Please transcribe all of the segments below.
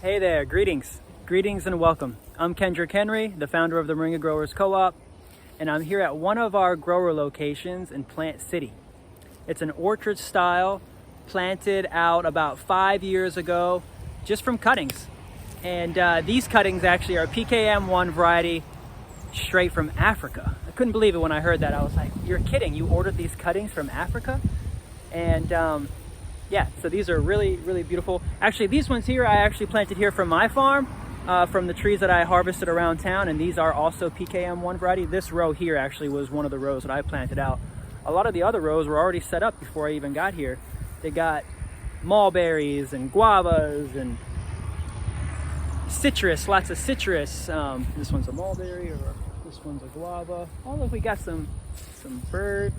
Hey there, greetings and welcome. I'm Kendrick Henry, the founder of the Moringa Growers Co-op, and I'm here at one of our grower locations in Plant City. It's an orchard style, planted out about 5 years ago, just from cuttings. And these cuttings actually are PKM1 variety, straight from Africa. I couldn't believe it when I heard that. I was like, you're kidding, you ordered these cuttings from Africa? And yeah, so these are really, really beautiful. Actually, these ones here, I actually planted here from my farm, from the trees that I harvested around town, and these are also PKM1 variety. This row here actually was one of the rows that I planted out. A lot of the other rows were already set up before I even got here. They got mulberries and guavas and citrus, lots of citrus. This one's a mulberry, or this one's a guava. Oh, look, we got some birds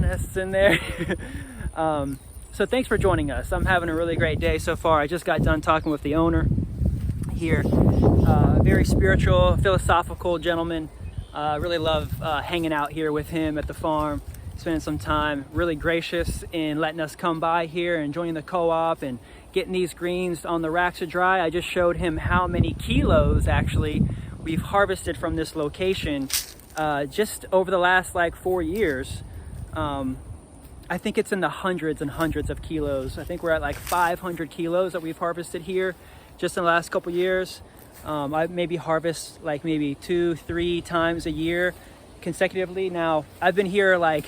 nests in there. So thanks for joining us. I'm having a really great day so far. I just got done talking with the owner here. Very spiritual, philosophical gentleman. Really love hanging out here with him at the farm, spending some time. Really gracious in letting us come by here and joining the co-op and getting these greens on the racks to dry. I just showed him how many kilos actually we've harvested from this location just over the last like 4 years. I think it's in the hundreds and hundreds of kilos. I think we're at like 500 kilos that we've harvested here just in the last couple years. I maybe harvest like maybe 2-3 times a year consecutively. Now I've been here like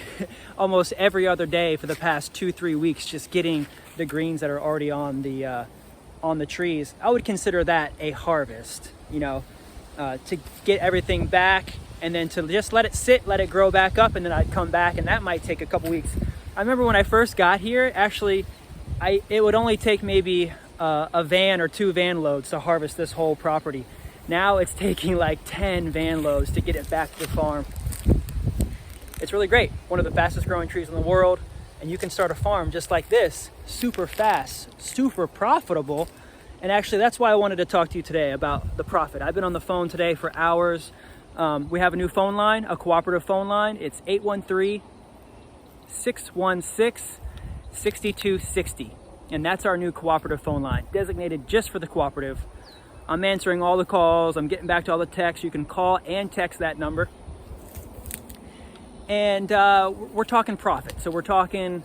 almost every other day for the past 2-3 weeks, just getting the greens that are already on the trees. I would consider that a harvest, you know, to get everything back and then to just let it sit, let it grow back up, and then I'd come back, and that might take a couple weeks. I remember when I first got here, actually, it would only take maybe a van or 2 van loads to harvest this whole property. Now it's taking like 10 van loads to get it back to the farm. It's really great. One of the fastest growing trees in the world, and you can start a farm just like this, super fast, super profitable. And actually, that's why I wanted to talk to you today about the profit. I've been on the phone today for hours. We have a new phone line, a cooperative phone line. It's 813-616-6260. And that's our new cooperative phone line, designated just for the cooperative. I'm answering all the calls. I'm getting back to all the texts. You can call and text that number. And we're talking profit. So we're talking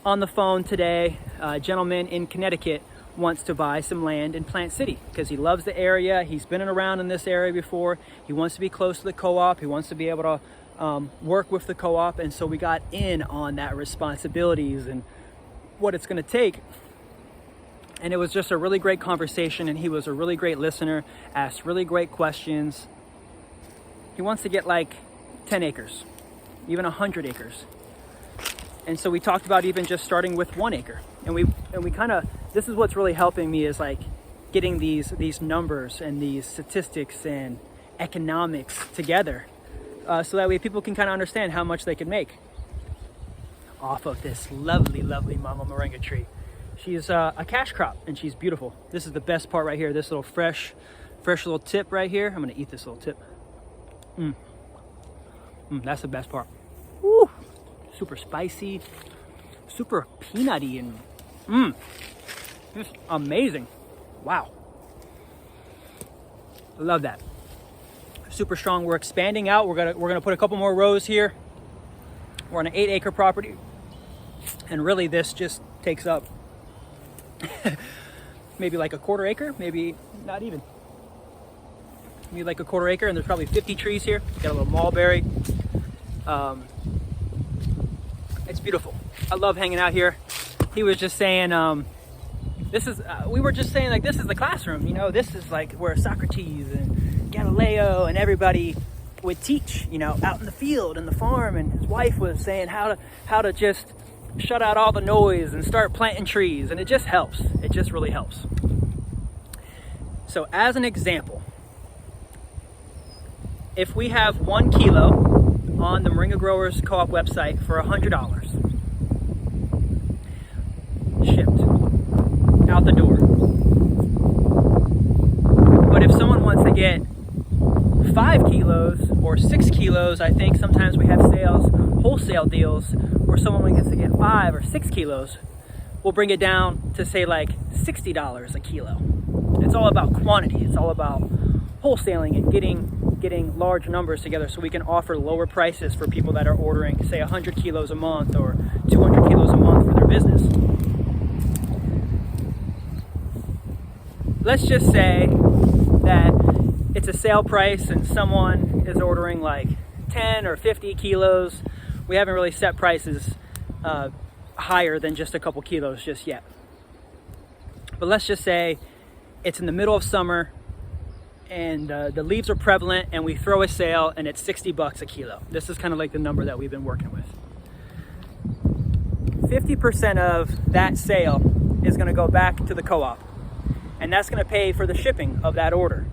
on the phone today. A gentleman in Connecticut wants to buy some land in Plant City because he loves the area. He's been around in this area before. He wants to be close to the co-op. He wants to be able to work with the co-op. And so we got in on that responsibilities and what it's going to take. And it was just a really great conversation, and he was a really great listener, asked really great questions. He wants to get like 10 acres, even 100 acres. And so we talked about even just starting with 1 acre. And we kind of, this is what's really helping me, is like getting these numbers and these statistics and economics together, so that way people can kind of understand how much they can make off of this lovely, lovely Mama Moringa tree. She's a cash crop, and she's beautiful. This is the best part right here. This little fresh little tip right here. I'm gonna eat this little tip. That's the best part. Woo! Super spicy, super peanutty, and just amazing. Wow. I love that. Super strong. We're expanding out. We're gonna put a couple more rows here. We're on an 8 acre property, and really this just takes up maybe like a 1/4 acre, maybe not even. Maybe like a 1/4 acre, and there's probably 50 trees here. Got a little mulberry. It's beautiful. I love hanging out here. He was just saying, we were just saying like, this is the classroom, you know, this is like where Socrates and Galileo and everybody would teach, you know, out in the field and the farm. And his wife was saying how to just shut out all the noise and start planting trees. And it just helps. It just really helps. So as an example, if we have 1 kilo on the Moringa Growers Co-op website for $100, shipped out the door. But if someone wants to get 5 kilos or 6 kilos, I think sometimes we have sales, wholesale deals, where someone gets to get 5 or 6 kilos. we'll bring it down to say like $60 a kilo. It's all about quantity. It's all about wholesaling and getting large numbers together so we can offer lower prices for people that are ordering, say, 100 kilos a month or 200 kilos a month for their business. Let's just say that it's a sale price and someone is ordering like 10 or 50 kilos. We haven't really set prices higher than just a couple kilos just yet. But let's just say it's in the middle of summer and the leaves are prevalent and we throw a sale and it's $60 a kilo. This is kind of like the number that we've been working with. 50% of that sale is going to go back to the co-op, and that's going to pay for the shipping of that order.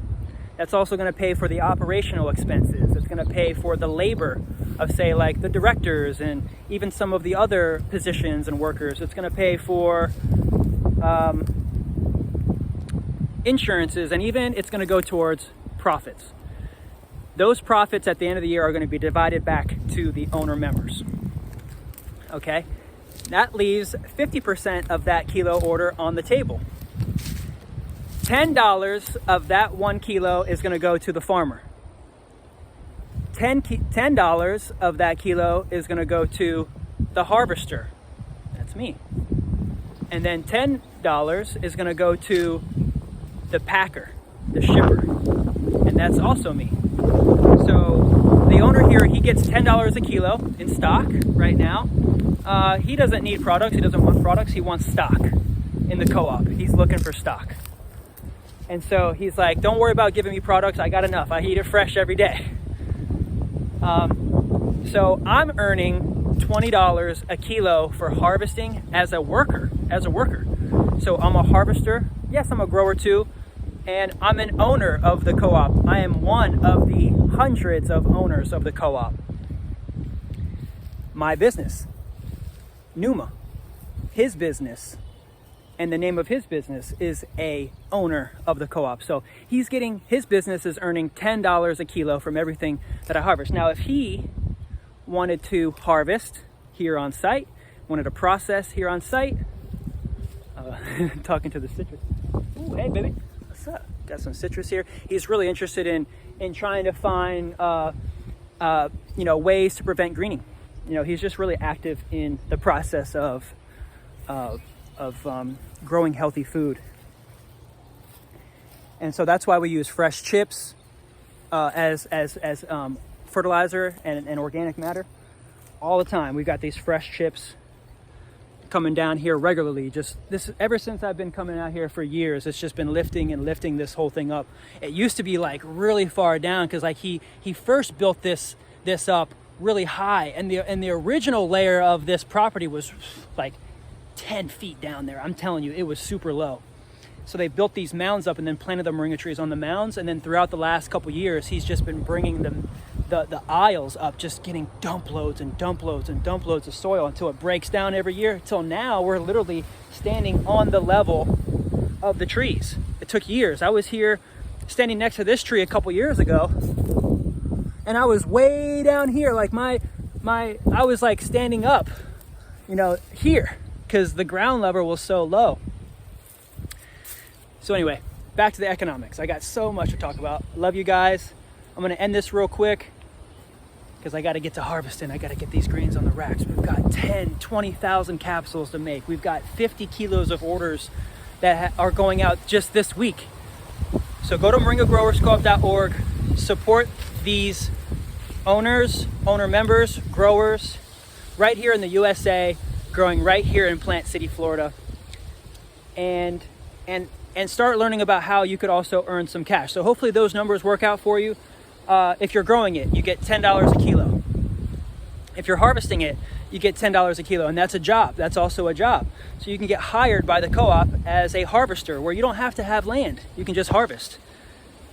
That's also going to pay for the operational expenses. It's going to pay for the labor of, say, like the directors and even some of the other positions and workers. It's going to pay for insurances, and even it's going to go towards profits. Those profits at the end of the year are going to be divided back to the owner members. Okay? That leaves 50% of that kilo order on the table. $10 of that 1 kilo is going to go to the farmer. $10 of that kilo is going to go to the harvester. That's me. And then $10 is going to go to the packer, the shipper. And that's also me. So the owner here, he gets $10 a kilo in stock right now. He doesn't need products. He doesn't want products. He wants stock in the co-op. He's looking for stock. And so he's like, don't worry about giving me products. I got enough. I eat it fresh every day. So I'm earning $20 a kilo for harvesting as a worker. So I'm a harvester. Yes, I'm a grower too. And I'm an owner of the co-op. I am one of the hundreds of owners of the co-op. My business, Numa, his business, and the name of his business is a owner of the co-op. So he's getting, his business is earning $10 a kilo from everything that I harvest. Now, if he wanted to harvest here on site, wanted to process here on site, talking to the citrus. Ooh, hey baby, what's up? Got some citrus here. He's really interested in trying to find, ways to prevent greening. He's just really active in the process of growing healthy food. And so that's why we use fresh chips as fertilizer and organic matter all the time. We've got these fresh chips coming down here regularly. Just this, ever since I've been coming out here for years, it's just been lifting this whole thing up. It used to be like really far down because like he first built this up really high, and the original layer of this property was like 10 feet down there. I'm telling you, it was super low. So they built these mounds up and then planted the moringa trees on the mounds, and then throughout the last couple years, he's just been bringing them the aisles up, just getting dump loads and dump loads and dump loads of soil until it breaks down every year. Till now, we're literally standing on the level of the trees. It took years. I was here standing next to this tree a couple years ago, and I was way down here, like I was like standing up, here, because the ground level was so low. So anyway, back to the economics. I got so much to talk about. Love you guys. I'm going to end this real quick because I got to get to harvesting. I got to get these greens on the racks. We've got 10, 20,000 capsules to make. We've got 50 kilos of orders that are going out just this week. So go to moringagrowerscoop.org. Support these owners, owner members, growers right here in the USA, growing right here in Plant City, Florida. And start learning about how you could also earn some cash. So hopefully those numbers work out for you. If you're growing it, you get $10 a kilo. If you're harvesting it, you get $10 a kilo, and that's a job. That's also a job. So you can get hired by the co-op as a harvester where you don't have to have land. You can just harvest.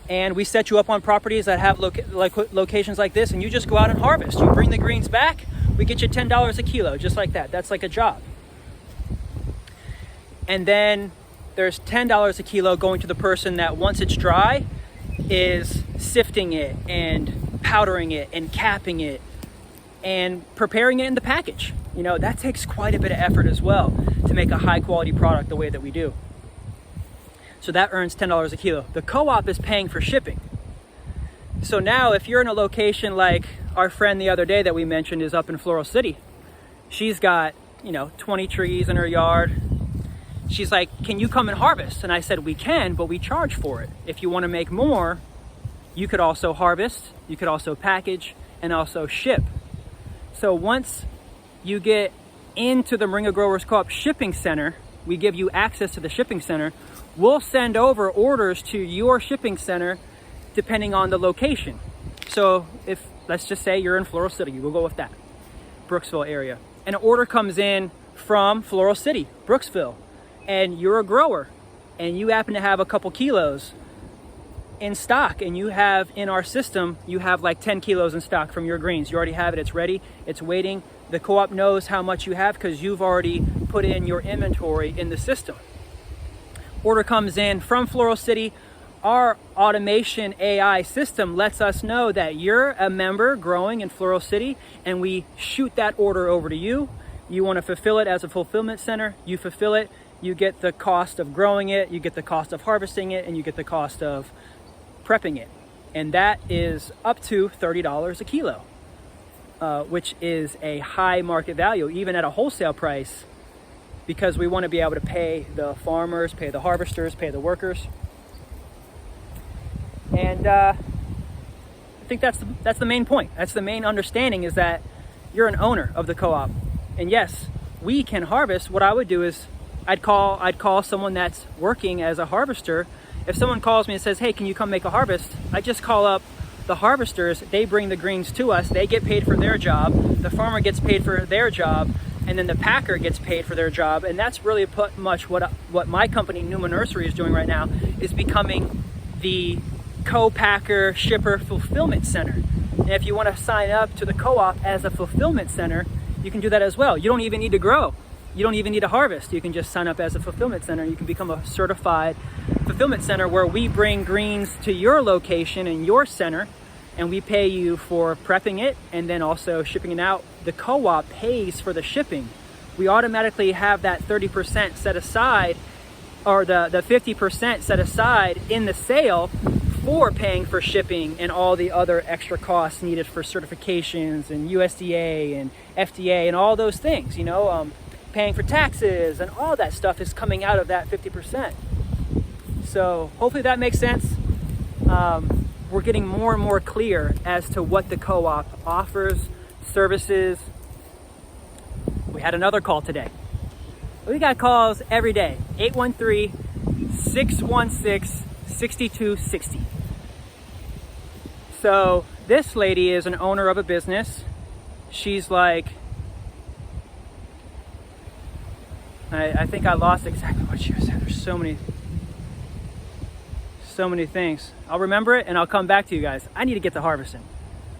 And we set you up on properties that have locations like this, and you just go out and harvest. You bring the greens back, we get you $10 a kilo, just like that. That's like a job. And then there's $10 a kilo going to the person that, once it's dry, is sifting it and powdering it and capping it and preparing it in the package. You know, that takes quite a bit of effort as well to make a high quality product the way that we do. So that earns $10 a kilo. The co-op is paying for shipping. So now if you're in a location like our friend the other day that we mentioned is up in Floral City, she's got, you know, 20 trees in her yard. She's like, can you come and harvest? And I said, we can, but we charge for it. If you want to make more, you could also harvest, you could also package, and also ship. So once you get into the Moringa Growers Co-op shipping center, we give you access to the shipping center. We'll send over orders to your shipping center depending on the location. So if, let's just say you're in Floral City, we'll go with that, Brooksville area. An order comes in from Floral City, Brooksville, and you're a grower and you happen to have a couple kilos in stock, and you have in our system, you have like 10 kilos in stock from your greens. You already have it, it's ready, it's waiting. The co-op knows how much you have because you've already put in your inventory in the system. Order comes in from Floral City. Our automation AI system lets us know that you're a member growing in Floral City, and we shoot that order over to you. You want to fulfill it as a fulfillment center, you fulfill it, you get the cost of growing it, you get the cost of harvesting it, and you get the cost of prepping it. And that is up to $30 a kilo, which is a high market value, even at a wholesale price, because we want to be able to pay the farmers, pay the harvesters, pay the workers. And I think that's the main point. That's the main understanding, is that you're an owner of the co-op. And yes, we can harvest. What I would do is I'd call someone that's working as a harvester. If someone calls me and says, hey, can you come make a harvest? I just call up the harvesters. They bring the greens to us. They get paid for their job. The farmer gets paid for their job. And then the packer gets paid for their job. And that's really much what my company, Numa Nursery, is doing right now, is becoming the co-packer, shipper, fulfillment center. And if you want to sign up to the co-op as a fulfillment center, you can do that as well. You don't even need to grow. You don't even need to harvest. You can just sign up as a fulfillment center. You can become a certified fulfillment center where we bring greens to your location and your center, and we pay you for prepping it and then also shipping it out. The co-op pays for the shipping. We automatically have that 30% set aside, or the 50% set aside in the sale for paying for shipping and all the other extra costs needed for certifications and USDA and FDA and all those things, you know, paying for taxes and all that stuff is coming out of that 50%. So hopefully that makes sense. We're getting more and more clear as to what the co-op offers, services. We had another call today. We got calls every day, 813-616-6260. So this lady is an owner of a business. She's like, I think I lost exactly what she was saying. There's so many things. I'll remember it and I'll come back to you guys. I need to get to harvesting.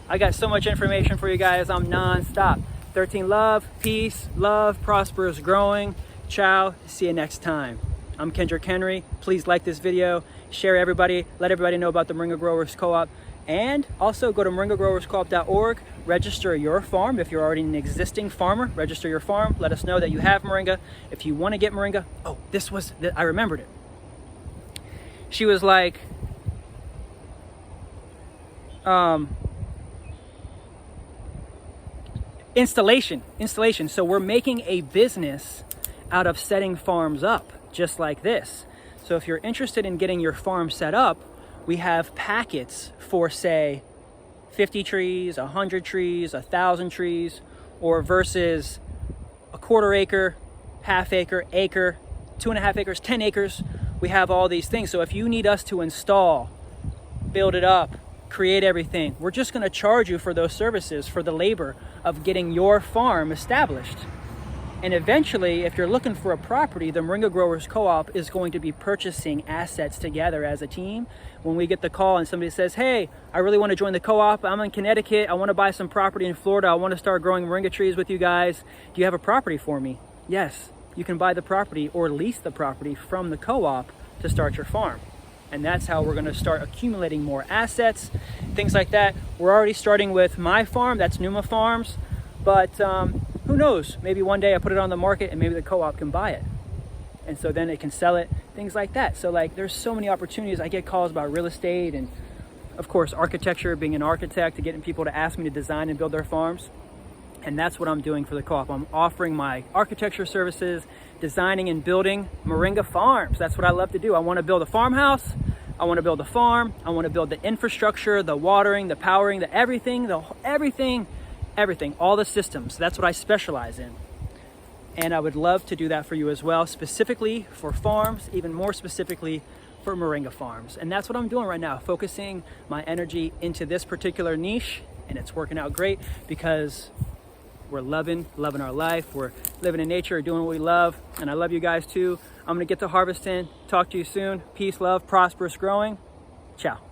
I got so much information for you guys. I'm non-stop. 13 love, peace, love, prosperous growing. Ciao. See you next time. I'm Kendrick Henry. Please like this video, share everybody, let everybody know about the Moringa Growers Co-op, and also go to moringagrowerscoop.org, register your farm. If you're already an existing farmer, register your farm. Let us know that you have Moringa. If you want to get Moringa, oh, I remembered it. She was like, installation. So we're making a business out of setting farms up just like this. So if you're interested in getting your farm set up, we have packets for, say, 50 trees, 100 trees, 1,000 trees, or versus a quarter acre, half acre, acre, 2.5 acres, 10 acres. We have all these things. So if you need us to install, build it up, create everything, we're just going to charge you for those services, for the labor of getting your farm established. And eventually, if you're looking for a property, the Moringa Growers Co-op is going to be purchasing assets together as a team. When we get the call and somebody says, hey, I really want to join the co-op, I'm in Connecticut, I want to buy some property in Florida, I want to start growing moringa trees with you guys, do you have a property for me? Yes, you can buy the property or lease the property from the co-op to start your farm. And that's how we're going to start accumulating more assets, things like that. We're already starting with my farm, that's Numa Farms, but who knows, maybe one day I put it on the market and maybe the co-op can buy it. And so then it can sell it, things like that. So like there's so many opportunities. I get calls about real estate and of course architecture, being an architect, getting people to ask me to design and build their farms. And that's what I'm doing for the co-op. I'm offering my architecture services, designing and building Moringa farms. That's what I love to do. I want to build a farmhouse. I want to build a farm. I want to build the infrastructure, the watering, the powering, the everything, all the systems. That's what I specialize in. And I would love to do that for you as well, specifically for farms, even more specifically for Moringa farms. And that's what I'm doing right now, focusing my energy into this particular niche. And it's working out great because we're loving our life. We're living in nature, doing what we love. And I love you guys too. I'm gonna get to harvesting. Talk to you soon. Peace, love, prosperous growing. Ciao.